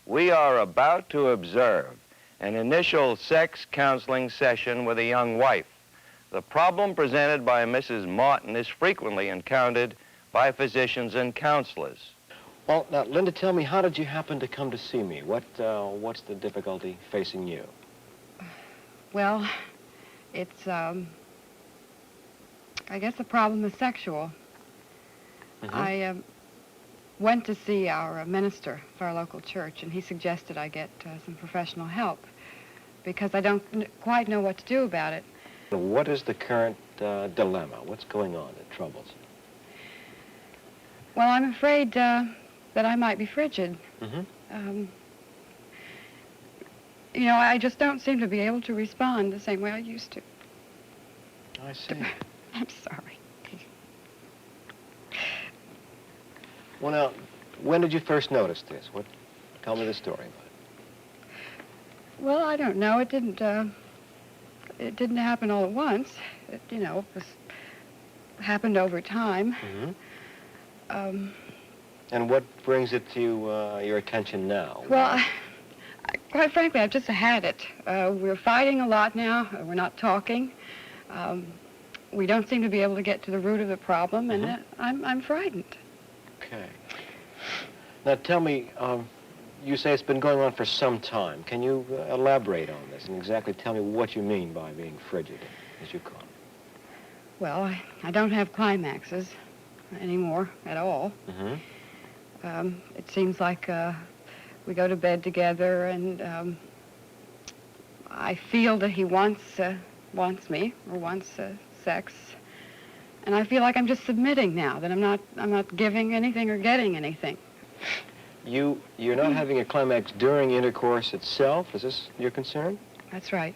We are about to observe an initial sex counseling session with a young wife. The problem presented by Mrs. Martin is frequently encountered by physicians and counselors. Well, now, Linda, tell me, how did you happen to come to see me? What's the difficulty facing you? Well, it's, I guess the problem is sexual. I went to see our minister for our local church, and he suggested I get some professional help because I don't quite know what to do about it. What is the current dilemma? What's going on that troubles you? Well, I'm afraid that I might be frigid. You know, I just don't seem to be able to respond the same way I used to. I see. I'm sorry. Well, now, when did you first notice this? Tell me the story about it. Well, I don't know. It didn't happen all at once. It, you know, happened over time. And what brings it to your attention now? Well, quite frankly, I've just had it. We're fighting a lot now. We're not talking. We don't seem to be able to get to the root of the problem, and I'm frightened. Okay. Now, tell me, you say it's been going on for some time. Can you elaborate on this and exactly tell me what you mean by being frigid, as you call it? Well, I don't have climaxes anymore at all. It seems like we go to bed together, and I feel that he wants me or wants sex, and I feel like I'm just submitting now. That I'm not giving anything or getting anything. You're not having a climax during intercourse itself? Is this your concern? That's right.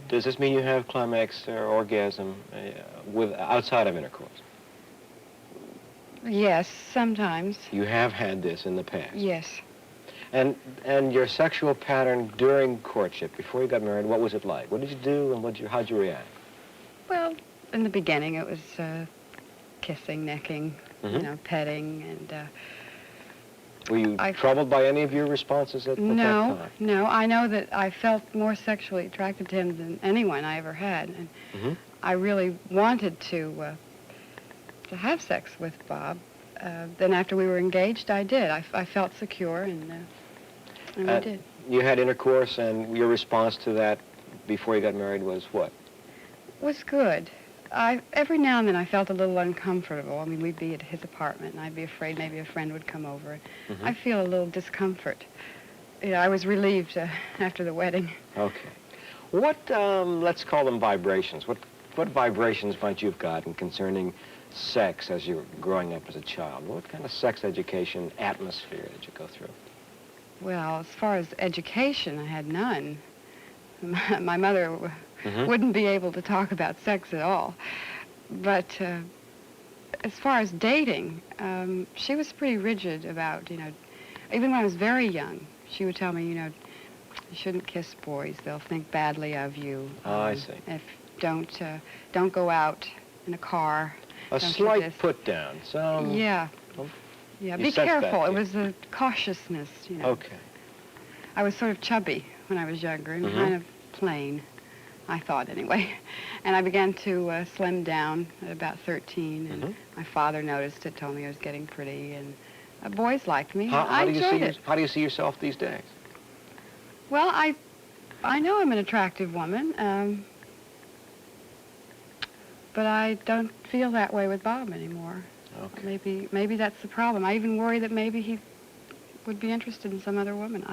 Does this mean you have climax or orgasm outside of intercourse? Yes, sometimes. You have had this in the past? Yes. And your sexual pattern during courtship, before you got married, what was it like? What did you do and how'd you react? Well, in the beginning it was kissing, necking, you know, petting, and... Were you troubled by any of your responses at that time? No. I know that I felt more sexually attracted to him than anyone I ever had, and I really wanted to have sex with Bob. Then after we were engaged, I did. I felt secure, and I did. You had intercourse, and your response to that before you got married was what? Was good. Every now and then I felt a little uncomfortable. I mean, we'd be at his apartment, and I'd be afraid maybe a friend would come over. I feel a little discomfort. You know, I was relieved after the wedding. Okay. What, let's call them vibrations. What vibrations might you have gotten concerning sex as you were growing up as a child? What kind of sex education atmosphere did you go through? Well, as far as education, I had none. My mother wouldn't be able to talk about sex at all. But as far as dating, she was pretty rigid about, you know, even when I was very young, she would tell me, you know, you shouldn't kiss boys. They'll think badly of you. I see. If don't go out in a car. A slight put down. So yeah. Yeah, be careful. It was a cautiousness, you know. Okay. I was sort of chubby when I was younger and kind of plain, I thought anyway. And I began to slim down at about 13, and my father noticed it, told me I was getting pretty, and boys liked me. I enjoyed it. How do you see yourself these days? Well, I know I'm an attractive woman, but I don't feel that way with Bob anymore. Okay. Maybe that's the problem. I even worry that maybe he would be interested in some other woman.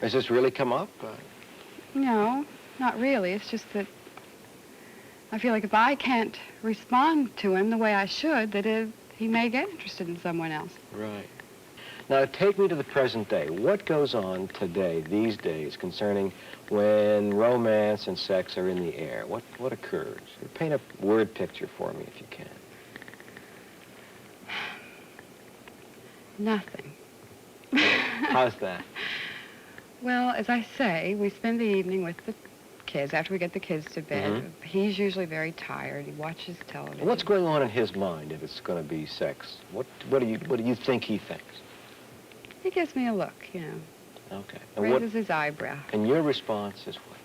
Has this really come up? No, not really. It's just that I feel like if I can't respond to him the way I should, that he may get interested in someone else. Right. Now, take me to the present day. What goes on today, these days, concerning when romance and sex are in the air? What occurs? Paint a word picture for me, if you can. Nothing. How's that? Well, as I say, we spend the evening with the kids. After we get the kids to bed, he's usually very tired. He watches television. What's going on in his mind if it's going to be sex? What do you think he thinks? He gives me a look, you know. Okay. Raises his eyebrow. And your response is what?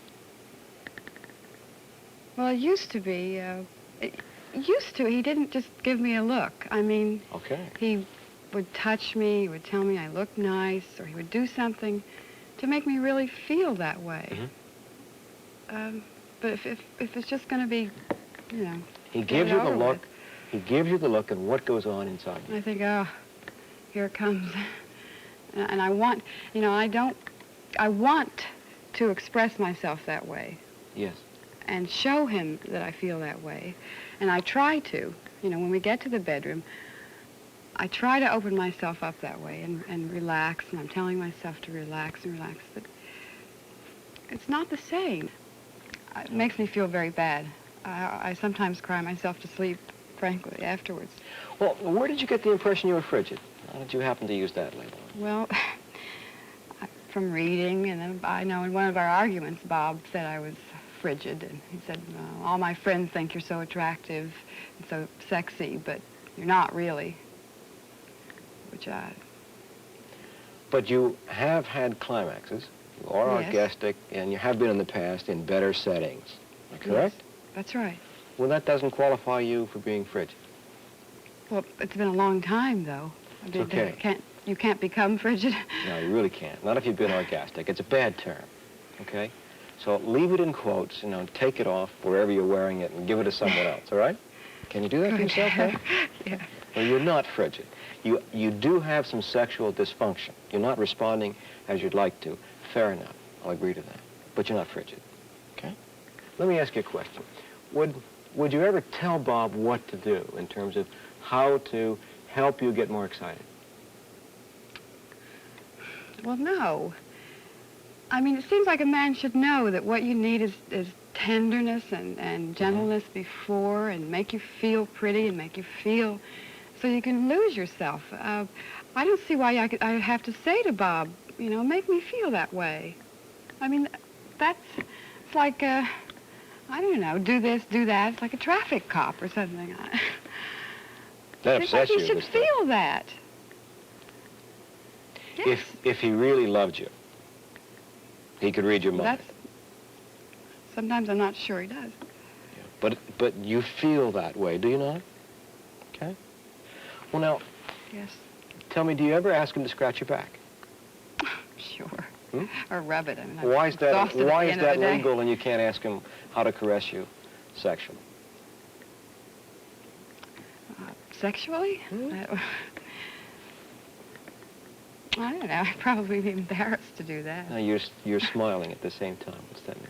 Well, it used to be, he didn't just give me a look. I mean, Okay. he would touch me, he would tell me I looked nice, or he would do something to make me really feel that way. Mm-hmm. But if it's just going to be, you know, He get gives it you the over look. with, He gives you the look, and what goes on inside you? I think, oh, here it comes. And I want, you know, I want to express myself that way. Yes. And show him that I feel that way. And I try to, you know, when we get to the bedroom, I try to open myself up that way and relax, and I'm telling myself to relax and relax, but it's not the same. It makes me feel very bad. I sometimes cry myself to sleep, frankly, afterwards. Well, where did you get the impression you were frigid? How did you happen to use that label? Well, from reading, and then I know in one of our arguments, Bob said I was frigid, and he said, all my friends think you're so attractive and so sexy, but you're not really, which I... But you have had climaxes. You are Yes. orgastic, and you have been in the past in better settings. Is that correct? Yes, that's right. Well, that doesn't qualify you for being frigid. Well, it's been a long time, though. I mean, okay. You can't become frigid. No, you really can't. Not if you've been orgastic. It's a bad term, okay? So leave it in quotes, you know, take it off wherever you're wearing it and give it to someone else, all right? Can you do that for yourself, huh? Yeah. Well, you're not frigid. You do have some sexual dysfunction. You're not responding as you'd like to. Fair enough. I'll agree to that. But you're not frigid, okay? Let me ask you a question. Would you ever tell Bob what to do in terms of how to help you get more excited? Well, no. I mean, it seems like a man should know that what you need is tenderness and gentleness before, and make you feel pretty and make you feel so you can lose yourself. I don't see why I have to say to Bob, you know, make me feel that way. I mean, it's like, I don't know, do this, do that. It's like a traffic cop or something. That It's like upsets you. he should this stuff. feel that. Yes. If he really loved you, he could read your mind. Sometimes I'm not sure he does. Yeah. But you feel that way, do you not? Okay. Well, now, Yes. tell me, do you ever ask him to scratch your back? Sure. Hmm? Or rub it. I mean, I'm Why is that? exhausted at Why the is end of that the day. legal, and you can't ask him how to caress you sexually? Sexually? Hmm? I don't know. I'd probably be embarrassed to do that. Now you're smiling at the same time. What's that mean?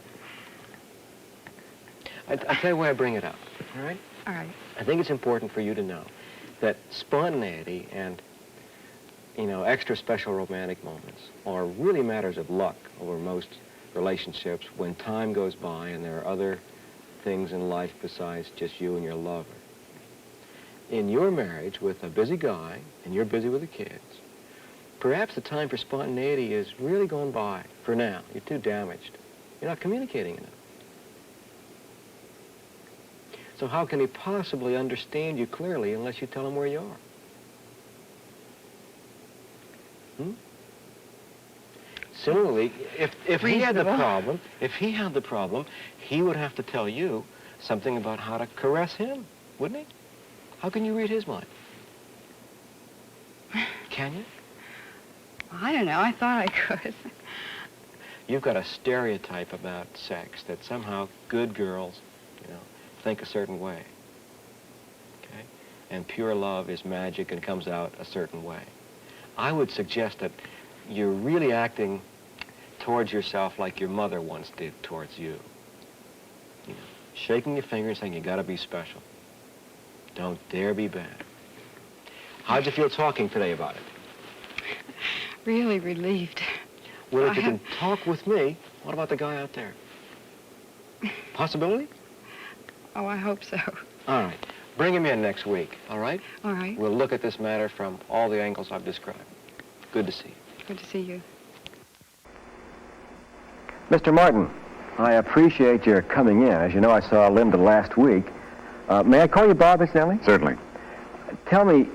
I'll tell you why I bring it up. All right. All right. I think it's important for you to know that spontaneity and, you know, extra special romantic moments are really matters of luck over most relationships when time goes by and there are other things in life besides just you and your lover. In your marriage with a busy guy, and you're busy with the kids, perhaps the time for spontaneity is really gone by for now. You're too damaged. You're not communicating enough. So how can he possibly understand you clearly unless you tell him where you are? Similarly, if he had the problem, he would have to tell you something about how to caress him, wouldn't he? How can you read his mind? Can you? I don't know. I thought I could. You've got a stereotype about sex that somehow good girls, you know, think a certain way. Okay? And pure love is magic and comes out a certain way. I would suggest that you're really acting towards yourself like your mother once did towards you. You know, shaking your finger and saying, you gotta be special. Don't dare be bad. How'd you feel talking today about it? Really relieved. Well, if you can talk with me, what about the guy out there? Possibility? Oh, I hope so. All right. Bring him in next week, all right? All right. We'll look at this matter from all the angles I've described. Good to see you. Good to see you. Mr. Martin, I appreciate your coming in. As you know, I saw Linda last week. May I call you Bob, incidentally? Certainly. Tell me,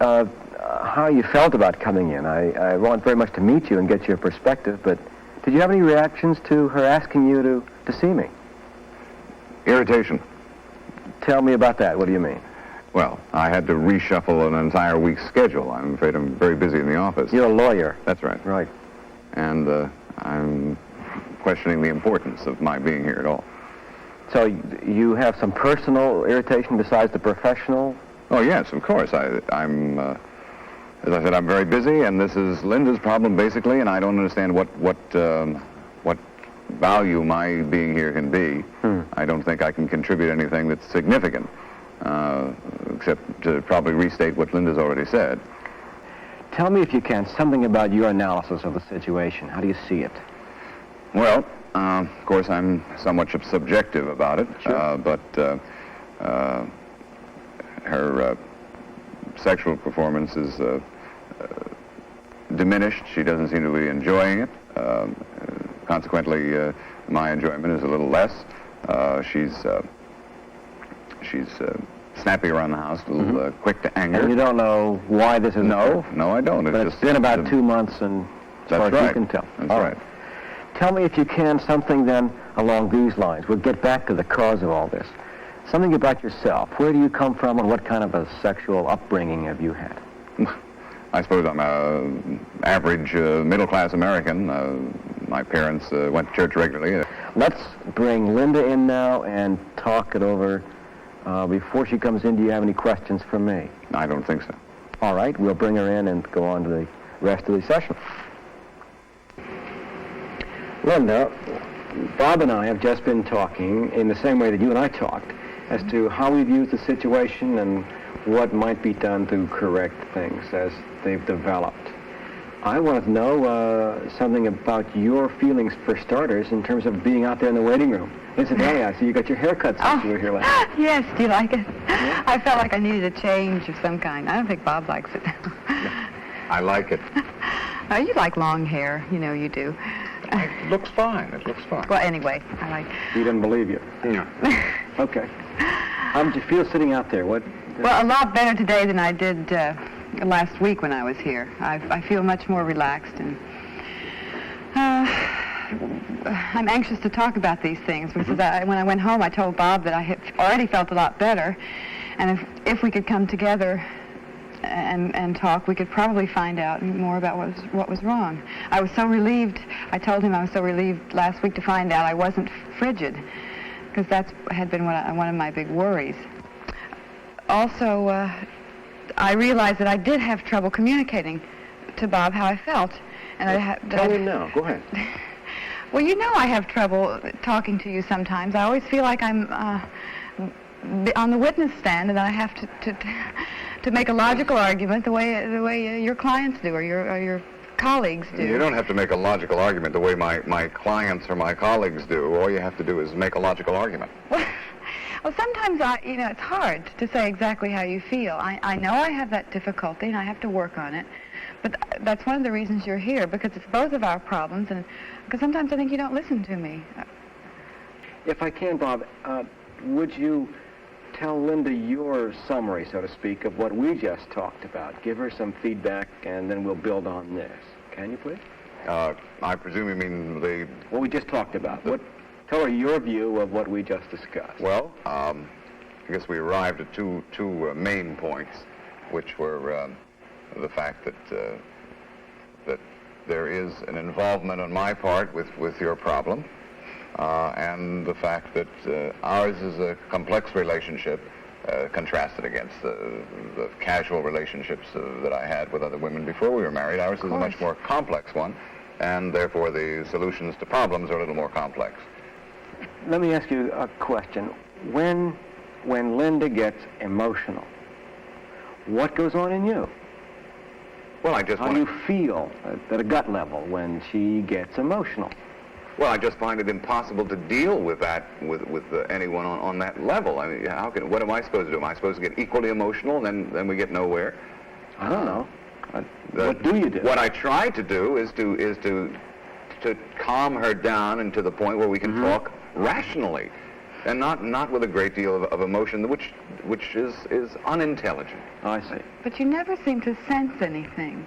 how you felt about coming in. I want very much to meet you and get your perspective, but did you have any reactions to her asking you to see me? Irritation. Tell me about that. What do you mean? Well, I had to reshuffle an entire week's schedule. I'm afraid I'm very busy in the office. You're a lawyer. That's right. Right. And I'm questioning the importance of my being here at all. So you have some personal irritation besides the professional? Oh, yes, of course. I'm as I said, I'm very busy, and this is Linda's problem, basically, and I don't understand what value my being here can be. I don't think I can contribute anything that's significant, except to probably restate what Linda's already said. Tell me, if you can, something about your analysis of the situation. How do you see it? Well, of course, I'm somewhat subjective about it, Sure. But her sexual performance is diminished. She doesn't seem to be enjoying it. Consequently, my enjoyment is a little less. She's snappy around the house, a little quick to anger. And you don't know why this is No, I don't. But it's been about 2 months, and as far as you can tell. That's All right. Tell me, if you can, something then along these lines. We'll get back to the cause of all this. Something about yourself. Where do you come from, and what kind of a sexual upbringing have you had? I suppose I'm a average middle-class American. My parents went to church regularly. Let's bring Linda in now and talk it over. Before she comes in, do you have any questions for me? I don't think so. All right, we'll bring her in and go on to the rest of the session. Linda, Bob and I have just been talking in the same way that you and I talked as to how we view the situation and what might be done to correct things as they've developed. I wanted to know something about your feelings, for starters, in terms of being out there in the waiting room. Incidentally, I see you got your hair cut since you were here last. Yes, do you like it? Yeah. I felt like I needed a change of some kind. I don't think Bob likes it. I like it. You like long hair. You know you do. It looks fine. It looks fine. Well, anyway, I like... He didn't believe you. Yeah. Okay. How did you feel sitting out there? What? Well, a lot better today than I did last week when I was here. I feel much more relaxed, and I'm anxious to talk about these things, because when I went home, I told Bob that I had already felt a lot better, and if we could come together and talk, we could probably find out more about what was wrong. I was so relieved. I told him I was so relieved last week to find out I wasn't frigid, because that had been one of my big worries. Also, I realized that I did have trouble communicating to Bob how I felt. And Tell him now. Go ahead. Well, you know I have trouble talking to you sometimes. I always feel like I'm on the witness stand, and that I have to make a logical argument the way your clients do, or your colleagues do. You don't have to make a logical argument the way my clients or my colleagues do. All you have to do is make a logical argument. Well, sometimes it's hard to say exactly how you feel. I know I have that difficulty, and I have to work on it. But that's one of the reasons you're here, because it's both of our problems, and because sometimes I think you don't listen to me. If I can, Bob, would you tell Linda your summary, so to speak, of what we just talked about? Give her some feedback, and then we'll build on this. Can you, please? I presume you mean what we just talked about. Tell her your view of what we just discussed. Well, I guess we arrived at two main points, which were the fact that there is an involvement on my part with your problem, and the fact that ours is a complex relationship, contrasted against the casual relationships that I had with other women before we were married. Ours is a much more complex one, and therefore the solutions to problems are a little more complex. Let me ask you a question. When Linda gets emotional, what goes on in you? Well, I just How do you feel at a gut level when she gets emotional? Well, I just find it impossible to deal with that with anyone on that level. I mean, what am I supposed to do? Am I supposed to get equally emotional, and then we get nowhere? I don't know. What do you do? What I try to do is to calm her down, and to the point where we can talk rationally. And not with a great deal of emotion, which is unintelligent. I see. But you never seem to sense anything.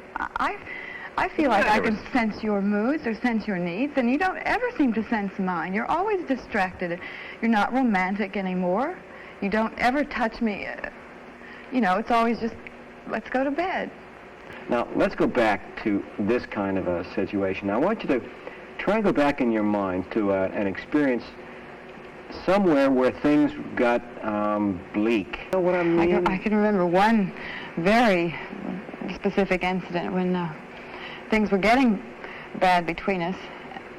I feel like I can sense your moods or sense your needs, and you don't ever seem to sense mine. You're always distracted. You're not romantic anymore. You don't ever touch me. It's always just, let's go to bed. Now, let's go back to this kind of a situation. I want you to try and go back in your mind to an experience somewhere where things got bleak. You know what I mean? I can remember one very specific incident when things were getting bad between us,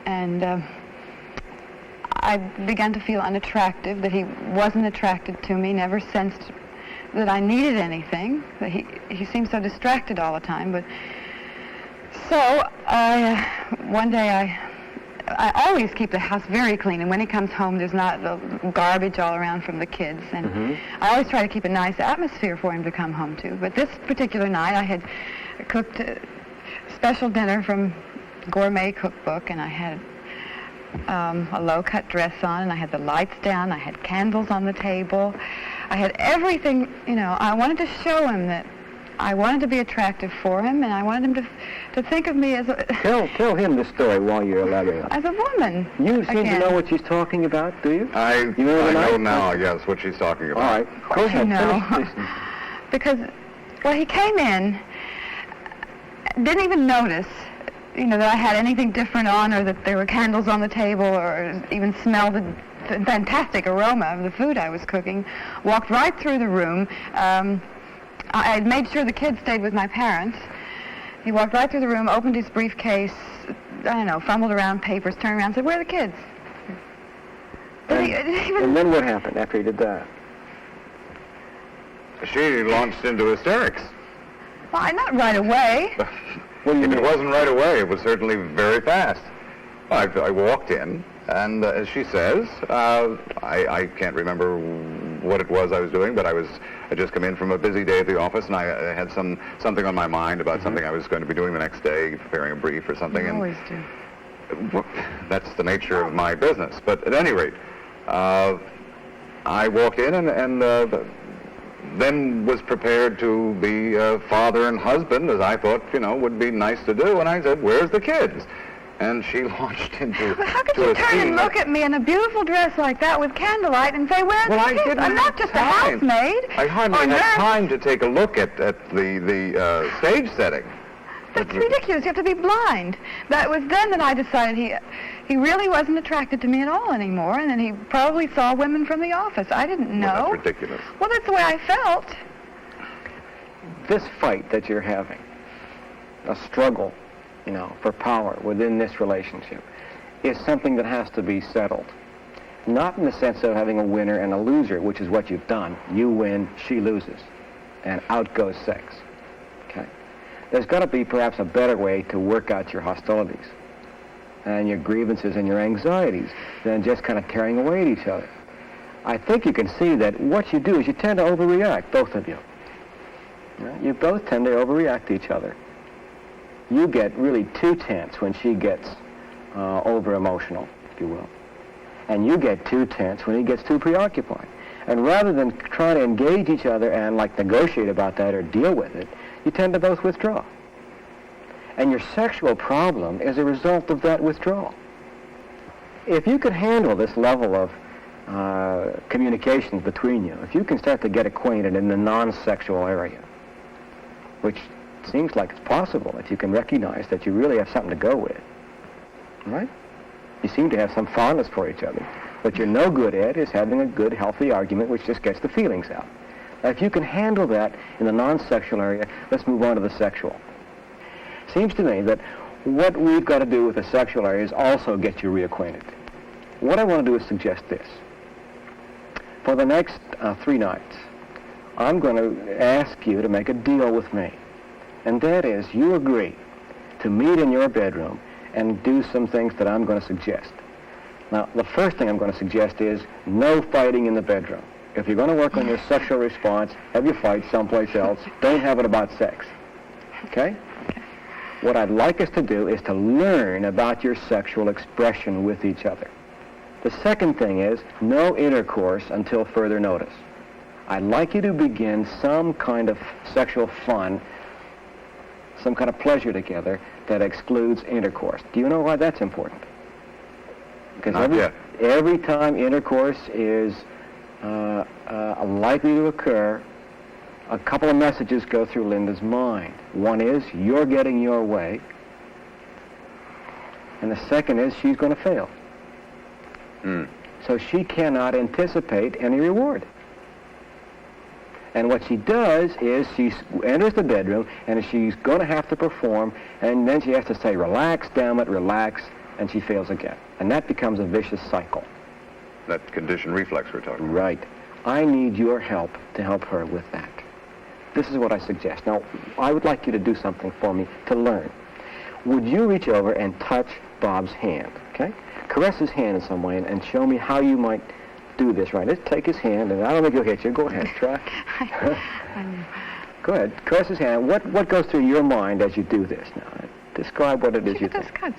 and I began to feel unattractive, that he wasn't attracted to me, never sensed that I needed anything, that he seemed so distracted all the time. But so one day I always keep the house very clean, and when he comes home, there's not the garbage all around from the kids. And I always try to keep a nice atmosphere for him to come home to. But this particular night, I had cooked a special dinner from Gourmet Cookbook, and I had a low-cut dress on, and I had the lights down. I had candles on the table. I had everything, I wanted to show him that I wanted to be attractive for him, and I wanted him to think of me as a... Tell him the story while you're elaborating. As a woman. You seem to know what she's talking about, do you? I know now, I guess, what she's talking about. All right. Go ahead. Finish. Because, he came in, didn't even notice, that I had anything different on, or that there were candles on the table, or even smelled the fantastic aroma of the food I was cooking. Walked right through the room. I had made sure the kids stayed with my parents. He walked right through the room, opened his briefcase, fumbled around papers, turned around and said, "Where are the kids?" And then what happened after he did that? She launched into hysterics. Well, not right away. What do you mean? It wasn't right away. It was certainly very fast. I walked in, and as she says, I can't remember what it was I was doing, but I had just come in from a busy day at the office, and I had something on my mind about something I was going to be doing the next day, preparing a brief or something. You always do. Well, that's the nature of my business. But at any rate, I walked in and then was prepared to be father and husband, as I thought, would be nice to do. And I said, "Where's the kids?" And she launched into But how could you turn and look at me in a beautiful dress like that with candlelight and say, "Where's the kids? I'm not just a housemaid." I hardly had time to take a look at the stage setting. That's ridiculous. You have to be blind. That was then that I decided he really wasn't attracted to me at all anymore, and then he probably saw women from the office. I didn't know. Well, that's ridiculous. Well, that's the way I felt. This fight that you're having, a struggle, for power within this relationship, is something that has to be settled. Not in the sense of having a winner and a loser, which is what you've done. You win, she loses, and out goes sex. Okay? There's got to be perhaps a better way to work out your hostilities and your grievances and your anxieties than just kind of tearing away at each other. I think you can see that what you do is you tend to overreact, both of you. You both tend to overreact to each other. You get really too tense when she gets over-emotional, if you will. And you get too tense when he gets too preoccupied. And rather than try to engage each other and negotiate about that or deal with it, you tend to both withdraw. And your sexual problem is a result of that withdrawal. If you could handle this level of communications between you, if you can start to get acquainted in the non-sexual area, which seems like it's possible if you can recognize that you really have something to go with, right? You seem to have some fondness for each other. What you're no good at is having a good, healthy argument which just gets the feelings out. Now, if you can handle that in the non-sexual area, let's move on to the sexual. Seems to me that what we've got to do with the sexual area is also get you reacquainted. What I want to do is suggest this. For the next 3 nights, I'm going to ask you to make a deal with me. And that is, you agree to meet in your bedroom and do some things that I'm going to suggest. Now, the first thing I'm going to suggest is no fighting in the bedroom. If you're going to work on your sexual response, have your fight someplace else. Don't have it about sex. Okay? What I'd like us to do is to learn about your sexual expression with each other. The second thing is no intercourse until further notice. I'd like you to begin some kind of sexual fun, some kind of pleasure together that excludes intercourse. Do you know why that's important? Because every time intercourse is likely to occur, a couple of messages go through Linda's mind. One is, you're getting your way. And the second is, she's going to fail. So she cannot anticipate any reward. And what she does is she enters the bedroom, and she's going to have to perform, and then she has to say, relax, damn it, relax, and she fails again. And that becomes a vicious cycle. That conditioned reflex we're talking about. Right. I need your help to help her with that. This is what I suggest. Now, I would like you to do something for me to learn. Would you reach over and touch Bob's hand, okay? Caress his hand in some way and show me how you might do this, right? Just take his hand, and I don't think he'll hit you. Go ahead, try. Go ahead. Caress his hand. What goes through your mind as you do this now? Describe what it is you think. Good.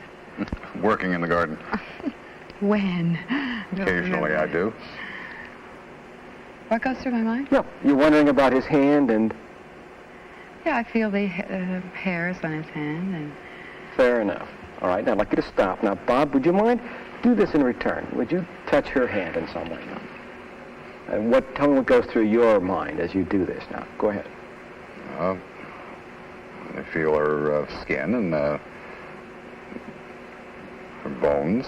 Working in the garden. When? Occasionally I do. What goes through my mind? No, you're wondering about his hand, and... Yeah, I feel the hairs on his hand, and... Fair enough. All right, now I'd like you to stop. Now, Bob, would you mind? Do this in return. Would you touch her hand in some way now? And tell me what goes through your mind as you do this now. Go ahead. I feel her skin and her bones,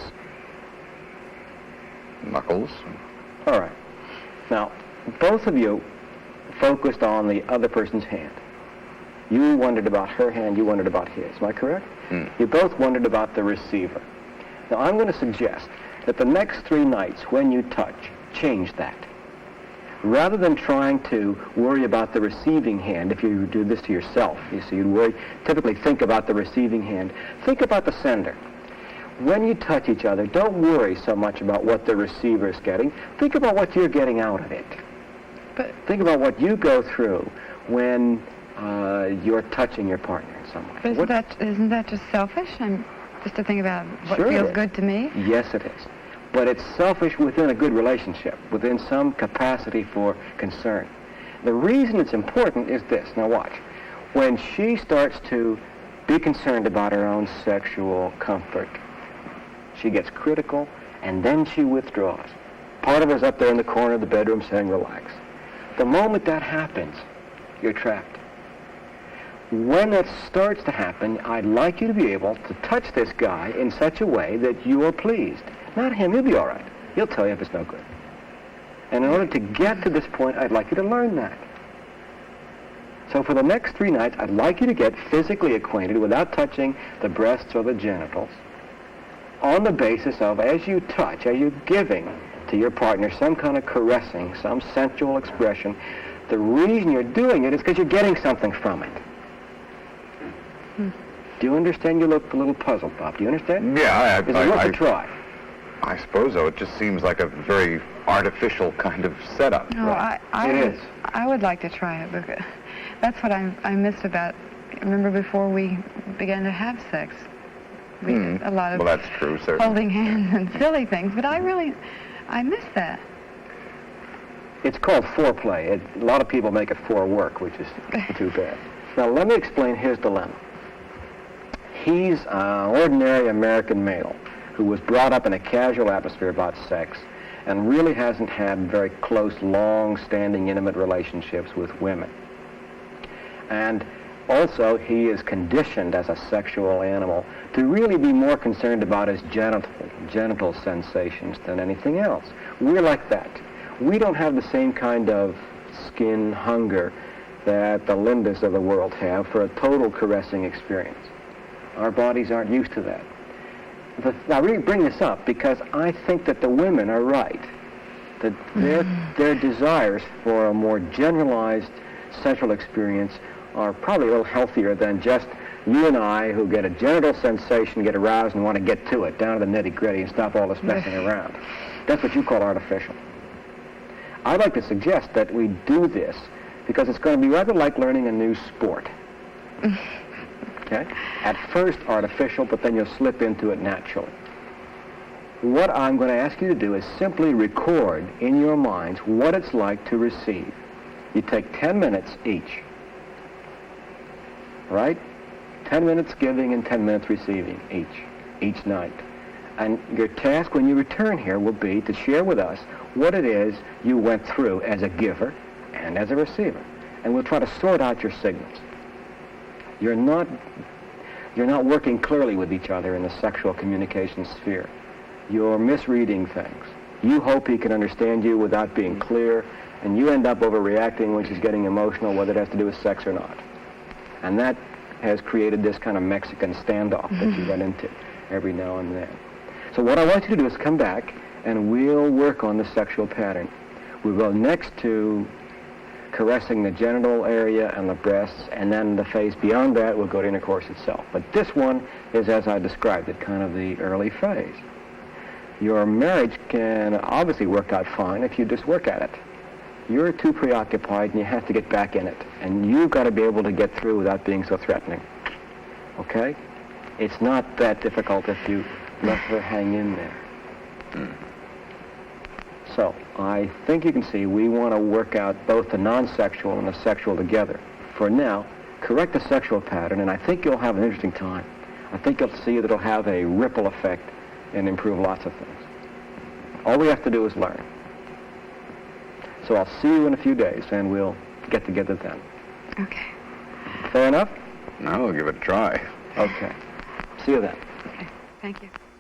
knuckles. All right. Now, both of you focused on the other person's hand. You wondered about her hand, you wondered about his. Am I correct? You both wondered about the receiver. Now, I'm going to suggest that the next 3 nights when you touch, change that. Rather than trying to worry about the receiving hand, if you do this to yourself, you see, you'd typically think about the receiving hand. Think about the sender. When you touch each other, don't worry so much about what the receiver is getting. Think about what you're getting out of it. But think about what you go through when you're touching your partner in some way. But isn't that just selfish? And just to think about what Sure feels good to me? Yes, it is. But it's selfish within a good relationship, within some capacity for concern. The reason it's important is this. Now watch. When she starts to be concerned about her own sexual comfort, she gets critical, and then she withdraws. Part of her's up there in the corner of the bedroom saying, relax. The moment that happens, you're trapped. When that starts to happen, I'd like you to be able to touch this guy in such a way that you are pleased. Not him, he'll be all right. He'll tell you if it's no good. And in order to get to this point, I'd like you to learn that. So for the next 3 nights, I'd like you to get physically acquainted without touching the breasts or the genitals, on the basis of, as you touch, as you're giving to your partner some kind of caressing, some sensual expression, the reason you're doing it is because you're getting something from it. Do you understand? You look a little puzzled, Bob. Do you understand? Yeah, Is it worth a try? I suppose so. It just seems like a very artificial kind of setup. No, Right. I would like to try it, because that's what I missed about. Remember before we began to have sex, we did a lot of Well, that's true, certainly. holding hands and silly things, but I miss that. It's called foreplay. A lot of people make it forework, which is too bad. Now, let me explain his dilemma. He's an ordinary American male who was brought up in a casual atmosphere about sex and really hasn't had very close, long-standing, intimate relationships with women. And also, he is conditioned as a sexual animal to really be more concerned about his genital sensations than anything else. We're like that. We don't have the same kind of skin hunger that the Lindas of the world have for a total caressing experience. Our bodies aren't used to that. I really bring this up because I think that the women are right, that their desires for a more generalized sexual experience are probably a little healthier than just you and I who get a genital sensation, get aroused, and want to get to it, down to the nitty-gritty, and stop all this messing around. That's what you call artificial. I'd like to suggest that we do this because it's going to be rather like learning a new sport. Okay? At first artificial, but then you'll slip into it naturally. what I'm going to ask you to do is simply record in your minds what it's like to receive. You take 10 minutes each, right? 10 minutes giving and 10 minutes receiving each night. And your task when you return here will be to share with us what it is you went through as a giver and as a receiver. And we'll try to sort out your signals. You're not working clearly with each other in the sexual communication sphere. You're misreading things. You hope he can understand you without being clear, and you end up overreacting when she's getting emotional, whether it has to do with sex or not. And that has created this kind of Mexican standoff that you run into every now and then. So what I want you to do is come back, and we'll work on the sexual pattern. We'll go next to caressing the genital area and the breasts, and then the phase beyond that we'll go to intercourse itself. But this one is, as I described it, kind of the early phase. Your marriage can obviously work out fine if you just work at it. You're too preoccupied and you have to get back in it. And you've got to be able to get through without being so threatening. Okay? It's not that difficult if you let her hang in there. So, I think you can see we want to work out both the non-sexual and the sexual together. For now, correct the sexual pattern, and I think you'll have an interesting time. I think you'll see that it'll have a ripple effect and improve lots of things. All we have to do is learn. So I'll see you in a few days, and we'll get together then. Okay. Fair enough? No, we'll give it a try. Okay. See you then. Okay. Thank you.